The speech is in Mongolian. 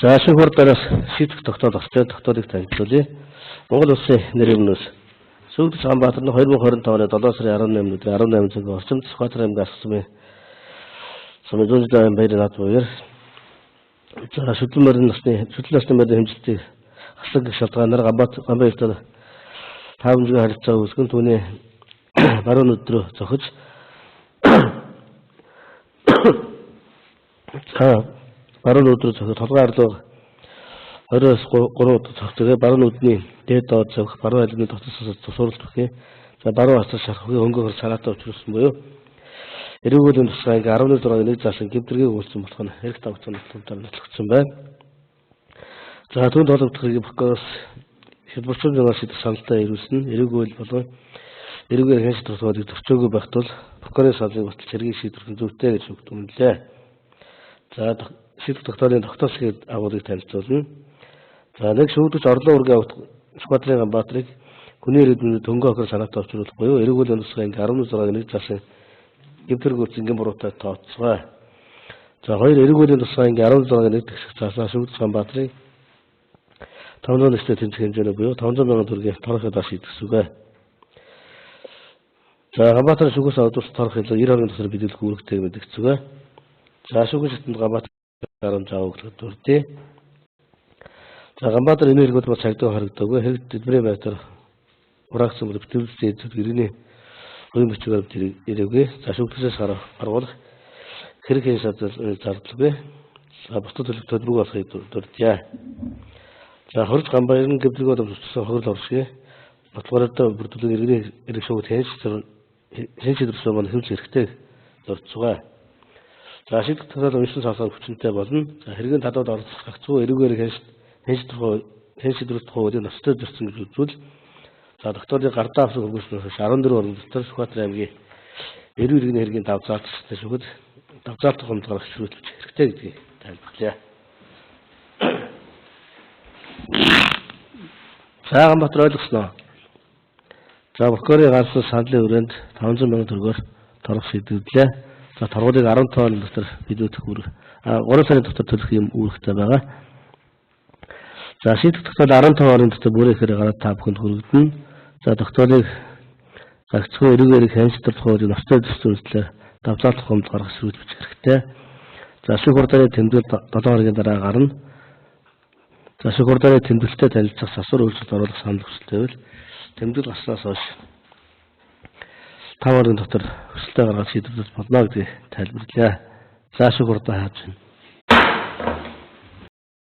За шинэ хурдаас шийдвэр тогтоол авчаа тогтоолыг танилцуулъя. Монгол Улсын нэрийн өмнөөс Сүйд Саанбаатар нь 2025 оны 7 сарын 18 өдөр 18 цагийн орчимд Сүхбаатар аймгийн асуумын Сумын баярын над буяр за шүтлэн насны байрны хэмжилтийг хасаг гэх шалтгаанаар Ганбаатар 5 жилийн харилцаа үүсгэн түүний баруун өдрөө зохиж баруун өдрөө зохиж толгой арлуу 23 удаа зохицоо баруун өдний дээд доод зохих баруун айлны дотоосоос тусуурлах гэх за баруун хасар шархыг өнгөөр цараатай учруулсан буюу эрүүгийн тусгай ингээ 11 нэг заасан гэмтэргийг үйлцэн болох нь хэрэг тавцсан томтоор нотлогдсон байна. За түүнд олбдохыг бокоос Хилборчун университет саналтай ирүүлсэн эрүүгийн болон эрүүгийн хянш тусгайлыг төвчөөгүй байх тул боконы салыг батал цэргийг шийдвэрлэх зүйтэй гэж өгдөгмөлээ. За шийдвэр тогтоолын тогтоолыг агуулгыг танилцуулна. За нэг шүүгдэж орлон үргээ авах Сүхбаатарын Ганбаатрыг хүний ирээдүйн дөнгө охир санаатай авчруулах буюу эрүүгийн тусгай ингээ 16 нэг заасан гэмтэргүүц ингийн буруутай тооцгоо. За хоёр эрүүгийн тусгай ингээ 16 нэг тэгших цаасаа шүүгдэж Ганбаатрыг 500 нэстэй тэмцэх хэмжээний буюу 500 мянган төгрөгийн торгохыг шийдгэсүгэ. За Ганбаатар шүүгээс авдуулсан торгох илүү 90 орны тусаар биелүүлэх үүрэгтэй мэдгцүгэ. За шүүгээс шатнд Ганбаатар 10 зав өгөх дүрдээ. За Ганбаатар энэ хэрэгүүд бол цагдаа харагдаагүй хэрэг дэлбэрийн байдлаар ураагцсан бүр битүүлсэн зүйл иргэний үеийн бичгээр ирээгүй. За шүүгтээс гаргуулах хэрэг хийн зардалгүй. За бусдад төлбөргүй болохыг дурдъя. За хорж Ганбаатарын гэвдрэг боловсруулсан хөрөл оршиг баталгаатай бүрдүүлэн иргэний эрэг шүүгт хэн шийдвэрлсэн бол хэмжээ хэрэгтэй дурдцгаа. За шийдвэр тогтоол уншсан савсаар хүчинтэй болно. За хэргийн талууд оролцох гагцуу эрүүгээр хэн шийдвэрлэх хуулийг ноцтой зөрчсөн гэж үзвэл за тогтоолыг гардаа авсан хөргөснөөс 14 орон дотор Сүхбаатар аймгийн эрүү иргэний хэргийн давзаалттай шүүхэд давзаалт хомд гаргах шийдвэрлэж хэрэгтэй гэдгийг тайлбарлая. За Ганбаатар ойлгосноо. За прокурорын гаргасан саналын хүрээнд 500 мянган төгрөгөөр торгох шийдвэрлэлээ. За торгуулийг 15 оны дотор биелүүлэх үүрэг 3 сарын дотор төлөх юм үүрэгтэй байгаа. За шийдвэр тогтоол 15 оны дотор бүрээхээр гараад та бүхэнд хүргэгдэнэ. За тогтоолыг гагцхүү эрүүгээр хяншилтах хуулийг ноцтой зөрчилдлээр давзаалт хомд гаргах шийдвэрлэж хэрэгтэй. За шүүх хурданы тэмдэглэл 7 хоногийн дараа гарна. За шүүх хурданы тэмдэглэлтэй танилцах засвар үйлчлэлд оруулах санал хүсэлтэйвэл тэмдэглэл гарснаас хойш 5 хоногийн дотор хүсэлтээ гаргаж шийдвэрлэж болно гэдгийг тайлбарлая. За шүүх хурдан хааж байна.